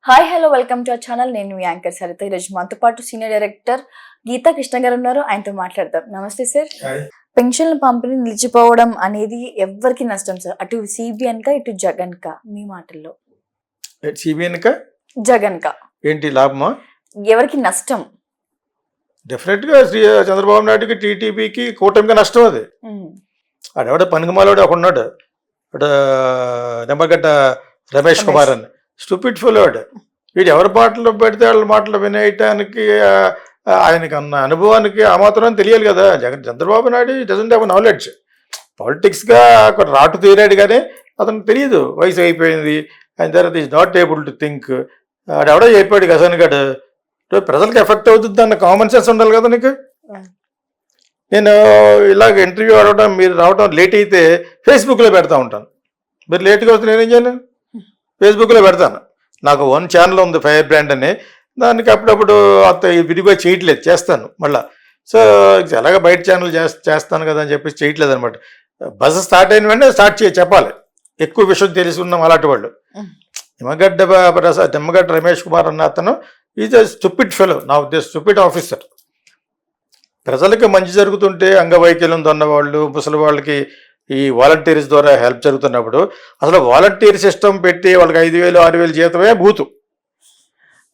Hi hello welcome to our channel. నేను మీ anchor Saritha. ఈరోజు మనతో పాటు సీనియర్ డైరెక్టర్ గీతా కృష్ణ గారు ఉన్నారు. ఆయనతో మాట్లాడదాం. నమస్తే సార్. పెన్షన్ల పంపిణీ నిలిచిపోవడం అనేది ఎవరికి నష్టం సార్? అటు సిబిఎన్ కా ఇటు జగన్ కా? మీ మాటల్లో సిబిఎన్ కా జగన్ కా ఏంటి లాభమా? ఎవరికి నష్టం? డెఫినెట్ గా చంద్రబాబు నాయుడుకి టీటీపీకి కూటమికి నష్టం. అది ఆడెవడ పనికిమాలోడు ఒక ఉన్నాడు, నిమ్మగడ్డ రమేష్ కుమార్ అని స్టూపిడ్ ఫెలోడ్. వీడు ఎవరి మాటలు పెడితే వాళ్ళ మాటలు వినేయటానికి ఆయనకి అన్న అనుభవానికి ఆ మాత్రం తెలియాలి కదా. Chandrababu Naidu doesn't have knowledge. పాలిటిక్స్గా అక్కడ రాటు తీరాడు కానీ అతనికి తెలియదు, వయసు అయిపోయింది. ఆయన తర్వాత is not able to think. ఆడెవడో చెప్పాడు గసన్ గడు, ప్రజలకు ఎఫెక్ట్ అవుతుంది అన్న కామన్ సెన్స్ ఉండాలి కదా నీకు. నేను ఇలాగ ఇంటర్వ్యూ అడగడం, మీరు రావడం లేట్ అయితే ఫేస్బుక్లో పెడతా ఉంటాను. మీరు లేట్గా వస్తే నేనేం చేయను, ఫేస్బుక్లో పెడతాను. నాకు ఓన్ ఛానల్ ఉంది, ఫైర్ బ్రాండ్ అని. దానికి అప్పుడప్పుడు అంత విడిగా చేయట్లేదు, చేస్తాను మళ్ళీ. సో ఎలాగ బయట ఛానల్ చేస్తాను కదా అని చెప్పేసి చేయట్లేదు అనమాట. బస్సు స్టార్ట్ అయిన వెంటనే చెప్పాలి. ఎక్కువ విషయం తెలుసుకున్నాం అలాంటి వాళ్ళు. నిమ్మగడ్డ రమేష్ కుమార్ అన్న అతను ఈజ్ అ స్టూపిడ్ ఫెలో, నా ఉద్దేశం స్టూపిడ్ ఆఫీసర్. ప్రజలకి మంచి జరుగుతుంటే అంగవైకల్యం ఉన్నవాళ్ళు, ముసలి వాళ్ళకి ఈ వాలంటీర్స్ ద్వారా హెల్ప్ జరుగుతున్నప్పుడు అసలు వాలంటీర్ సిస్టమ్ పెట్టి వాళ్ళకి 5,000 6,000 జీతమే బూతు.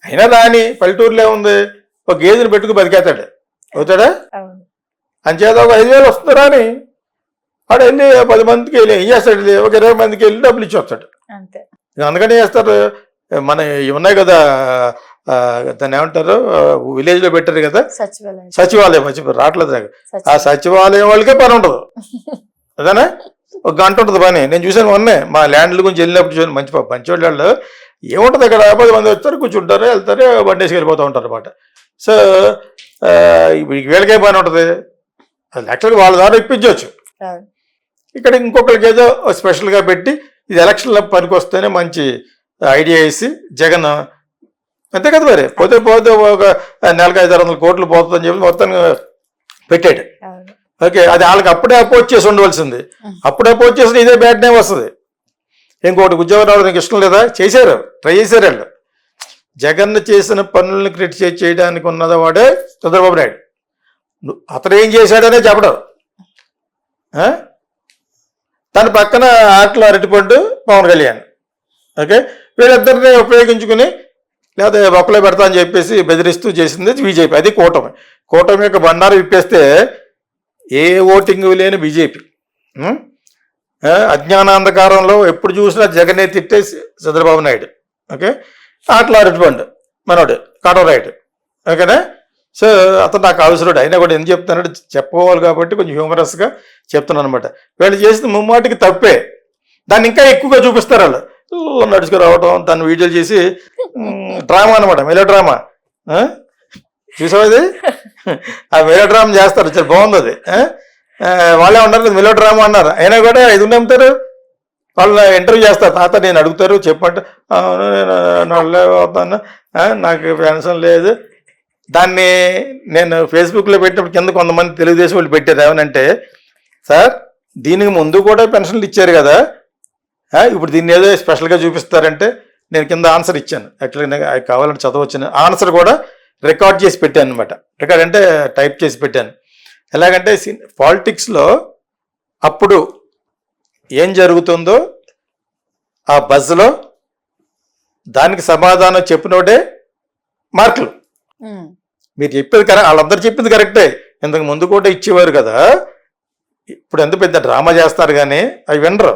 అయినా రాని పల్లెటూరులో ఉంది, ఒక గేదెని పెట్టుకు బతికేస్తాడు, అవుతాడా? అంచేత ఒక 5,000 వస్తుందా అని వాడు వెళ్ళి 10 మందికి వెళ్ళి ఏం చేస్తాడు, ఒక 20 మందికి వెళ్ళి డబ్బులు ఇచ్చి వస్తాడు. అందుకని చేస్తారు. మన ఉన్నాయి కదా, దాన్ని ఏమంటారు, విలేజ్లో పెట్టారు కదా సచివాలయం, రావట్లేదు నాకు. ఆ సచివాలయం వాళ్ళకే పని ఉండదు, అదేనా? ఒక గంట ఉంటుంది పని. నేను చూసాను మొన్నే మా ల్యాండ్ల గురించి వెళ్ళినప్పుడు చూసాను. మంచి వాళ్ళు ఏముంటుంది అక్కడ, 10 మంది వస్తారు, కూర్చుంటారు, వెళ్తారు, బండేసి వెళ్ళిపోతూ ఉంటారు అనమాట. సో వీళ్ళకే పని ఉంటుంది. అది యాక్చువల్గా వాళ్ళ ద్వారా ఇప్పించవచ్చు. ఇక్కడ ఇంకొకరికి ఏదో స్పెషల్గా పెట్టి ఇది ఎలక్షన్ల పనికి వస్తేనే మంచి ఐడియా వేసి జగన్ అంతే కదా మరి, పోతే ఒక నెలకు 500-600 కోట్లు పోతుందని చెప్పి మొత్తం పెట్టాడు. ఓకే, అది వాళ్ళకి అప్పుడే అపోజ్ చేసి ఉండవలసింది. అప్పుడే అపోజ్ చేసిన ఇదే బ్యాడ్ నేమ్ వస్తుంది. ఇంకోటి ఉద్యోగం రావడం నీకు ఇష్టం లేదా? చేశారు, ట్రై చేశారు వాళ్ళు. జగన్ చేసిన పనులను క్రిటిసైజ్ చేయడానికి ఉన్నది వాడే చంద్రబాబు నాయుడు. అతను ఏం చేశాడనే చెప్పడం. తన పక్కన ఆటలో అరటిపండు పవన్ కళ్యాణ్. ఓకే, వీళ్ళిద్దరిని ఉపయోగించుకుని లేదా ఒక్కలే పెడతా అని చెప్పేసి బెదిరిస్తూ చేసింది బీజేపీ. అది కూటమి. కూటమి యొక్క బండారు విప్పేస్తే ఏ ఓటింగ్ లేని బీజేపీ అజ్ఞానాంధకారంలో ఎప్పుడు చూసినా జగనే తిట్టేసి చంద్రబాబు నాయుడు. ఓకే, ఆటలో అరటిపండు మనోడు కాటోరాయుడు. ఓకేనా? సో అతను నాకు అవసరం. అయినా కూడా ఎందుకు చెప్తున్నాడు, చెప్పుకోవాలి కాబట్టి కొంచెం హ్యూమరస్గా చెప్తున్నాను అనమాట. వీళ్ళు చేసిన ముమ్మాటికి తప్పే, దాన్ని ఇంకా ఎక్కువగా చూపిస్తారు వాళ్ళు. నడుచుకు రావడం, దాన్ని వీడియోలు చేసి డ్రామా అనమాట, మెలో డ్రామా. చూసావు అది? ఆ మెలో డ్రామా చేస్తారు, చాలా బాగుంది అది. వాళ్ళే ఉన్నారు మెలో డ్రామా అన్నారు. అయినా కూడా ఇది నమ్ముతారు. వాళ్ళు ఇంటర్వ్యూ చేస్తారు, తాత నేను అడుగుతారు చెప్పంటే నేను అవుతాను, నాకు పెన్షన్ లేదు. దాన్ని నేను ఫేస్బుక్లో పెట్టినప్పుడు కింద కొంతమంది తెలుగుదేశం వాళ్ళు పెట్టారు ఏమనంటే, సార్ దీనికి ముందు కూడా పెన్షన్లు ఇచ్చారు కదా, ఇప్పుడు దీన్ని ఏదో స్పెషల్గా చూపిస్తారంటే నేను కింద ఆన్సర్ ఇచ్చాను. యాక్చువల్గా కావాలంటే చదవచ్చాను. ఆన్సర్ కూడా రికార్డ్ చేసి పెట్టాను అనమాట. రికార్డ్ అంటే టైప్ చేసి పెట్టాను. ఎలాగంటే పాలిటిక్స్లో అప్పుడు ఏం జరుగుతుందో ఆ బజ్లో దానికి సమాధానం చెప్పినోడే మార్కులు. మీరు చెప్పేది కరెక్ట్, వాళ్ళందరూ చెప్పింది కరెక్టే. ఇంతకు ముందు కూడా ఇచ్చేవారు కదా. ఇప్పుడు ఎంత పెద్ద డ్రామా చేస్తారు కానీ అవి వినరు.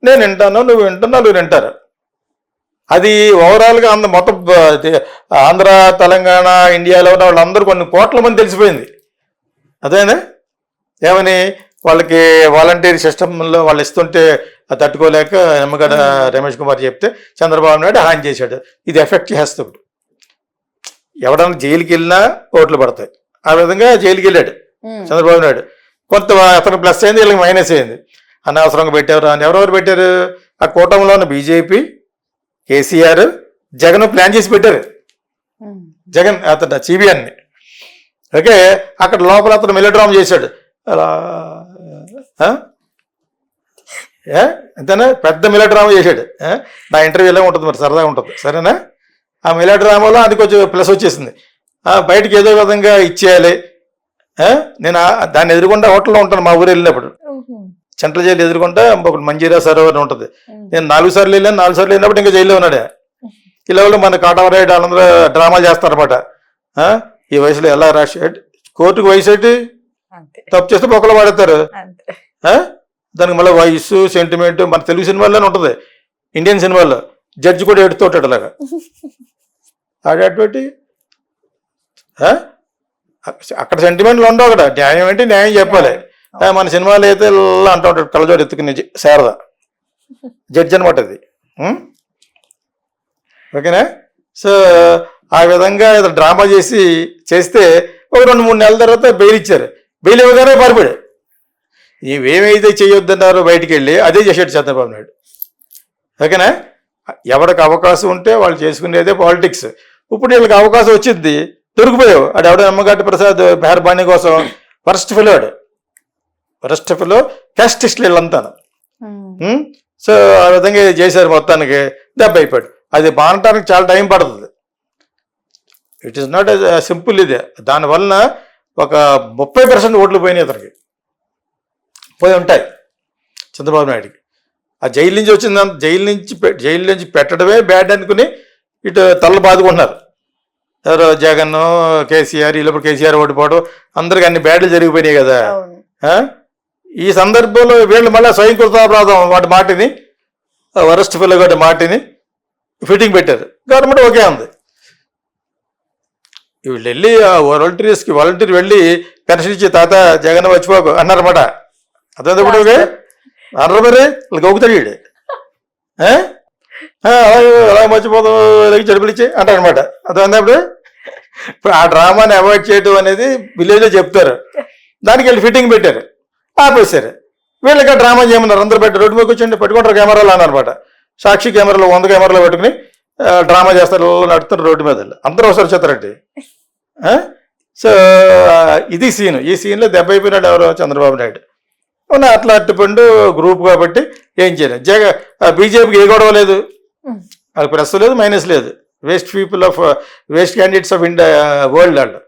నేను వింటాను, నువ్వు వింటున్నావు, నువ్వు వింటారు. అది ఓవరాల్గా మొత్తం ఆంధ్ర, తెలంగాణ, ఇండియాలో ఉన్న వాళ్ళందరూ కొన్ని కోట్ల మంది తెలిసిపోయింది. అదేనా? ఏమని వాళ్ళకి వాలంటీర్ సిస్టంలో వాళ్ళు ఇస్తుంటే అది తట్టుకోలేక నిమ్మగడ్డ రమేష్ కుమార్ చెప్తే చంద్రబాబు నాయుడు హాని చేశాడు. ఇది ఎఫెక్ట్ చేస్తుంది. ఎవడన్నా జైలుకి వెళ్ళినా ఓట్లు పడతాయి. ఆ విధంగా జైలుకి వెళ్ళాడు చంద్రబాబు నాయుడు. కొంత అతను ప్లస్ అయింది, వీళ్ళకి మైనస్ అయింది. అనవసరంగా పెట్టారు అని ఎవరెవరు పెట్టారు? ఆ కూటమిలో ఉన్న బీజేపీ, కేసీఆర్, జగన్ ప్లాన్ చేసి పెట్టారు. జగన్ అతను సిబిఎన్ని. ఓకే, అక్కడ లోపల అతను మెలోడ్రామా చేశాడు. అలా అంతేనా, పెద్ద మెలోడ్రామా చేశాడు. నా ఇంటర్వ్యూలో ఉంటుంది మరి, సరదాగా ఉంటుంది. సరేనా? ఆ మెలో డ్రామాలో అది కొంచెం ప్లస్ వచ్చేసింది. బయటకు ఏదో విధంగా ఇచ్చేయాలి. నేను దాన్ని ఎదురుకుండా హోటల్లో ఉంటాను మా ఊరు వెళ్ళినప్పుడు. సెంట్రల్ జైలు ఎదురుకుంటా ఒకటి మంజీరా సరోవర్ అని ఉంటుంది. నేను 4 సార్లు వెళ్ళాను. 4 సార్లు వెళ్ళినప్పుడు ఇంకా జైల్లో ఉన్నాడు. ఇలా మన కాటవరాయుడు వాళ్ళందరూ డ్రామాలు చేస్తారన్నమాట. ఈ వయసులో ఎలా రాసి కోర్టుకు వయసు ఏంటి, తప్పు చేస్తే బొక్కలు పడతారు. దానికి మళ్ళీ వయసు సెంటిమెంట్ మన తెలుగు సినిమాల్లోనే ఉంటుంది. ఇండియన్ సినిమాల్లో జడ్జి కూడా ఎడుతుంటాడు అలాగా. అటువంటి అక్కడ సెంటిమెంట్లు ఉండవు. అక్కడ న్యాయం ఏంటి న్యాయం చెప్పాలి. మన సినిమాలు అయితే ఇలా అంటూ ఉంటాడు కళ్ళజోడు ఎత్తుకుని శారద జడ్జి అనమాట అది. ఓకేనా? సో ఆ విధంగా డ్రామా చేస్తే ఒక 2-3 నెలల తర్వాత బెయిల్ ఇచ్చారు. బెయిల్ ఇవ్వగానే పారిపోయాడు. ఇవేమైతే చేయొద్దన్నారో బయటికి వెళ్ళి అదే చేసాడు చంద్రబాబు నాయుడు. ఓకేనా? ఎవరికి అవకాశం ఉంటే వాళ్ళు చేసుకునేదే పాలిటిక్స్. ఇప్పుడు వీళ్ళకి అవకాశం వచ్చింది, దొరికిపోయావు. అది ఎవడో అమ్మగడ్డ ప్రసాద్ మెహర్బానీ కోసం వరస్ట్ ఫెలో క్యాస్టిస్ట్లు వీళ్ళంతా. సో ఆ విధంగా చేశారు. మొత్తానికి దెబ్బ అయిపోయాడు. అది బానటానికి చాలా టైం పడుతుంది. It is not simple. ఇదే దానివలన ఒక 30% ఓట్లు పోయినాయి అతనికి. పోయి ఉంటాయి చంద్రబాబు నాయుడికి. ఆ జైలు నుంచి వచ్చింది, జైలు నుంచి పెట్టడమే బ్యాడ్ అనుకుని ఇటు తలలు బాదుకుంటున్నారు. ఎవరో జగన్, కేసీఆర్, వీళ్ళప్పుడు కేసీఆర్ ఓడిపోవడం, అందరికి అన్ని బ్యాడ్లు జరిగిపోయినాయి కదా. ఈ సందర్భంలో వీళ్ళు మళ్ళీ స్వయంకృతాపరాధం వాటి మాటిని, వరస్ట్ ఫెలో వాటి మాటిని ఫిట్టింగ్ పెట్టారు. గవర్నమెంట్ ఓకే ఉంది. వీళ్ళు వెళ్ళి వాలంటీర్ వెళ్ళి పెన్షన్ ఇచ్చి తాత జగన్ వచ్చిపోకు అన్నారన్నమాట. అదే ఇప్పుడు అన్నారు. మరి వాళ్ళు గౌకుతాడు వీడు. అలా మర్చిపోతాం చెడుపులు ఇచ్చి అంటారనమాట. అర్థమైనప్పుడు ఇప్పుడు ఆ డ్రామాని అవాయిడ్ చేయడం అనేది విలేజ్లో చెప్తారు. దానికి వెళ్ళి ఫిట్టింగ్ పెట్టారు, ఆపేశారు. వీళ్ళకి డ్రామా చేయమన్నారు. అందరూ పెట్టి రోడ్డు మీద కూర్చొని పెట్టుకుంటారు కెమెరాలు అన్నారన్నమాట. సాక్షి కెమెరాలు 100 కెమెరాలు పెట్టుకుని డ్రామా చేస్తారు, నడుస్తారు రోడ్డు మీద. అందరూ ఒకసారి వచ్చేస్తారండి. సో ఇది సీన్. ఈ సీన్లో దెబ్బ అయిపోయినాడు ఎవరో చంద్రబాబు నాయుడు. అట్లా అట్టుపండు గ్రూప్ కాబట్టి ఏం చేయలేదు. బీజేపీకి ఏ గొడవ లేదు, అది ప్లస్ లేదు మైనస్ లేదు. Waste candidates of India world వాళ్ళు.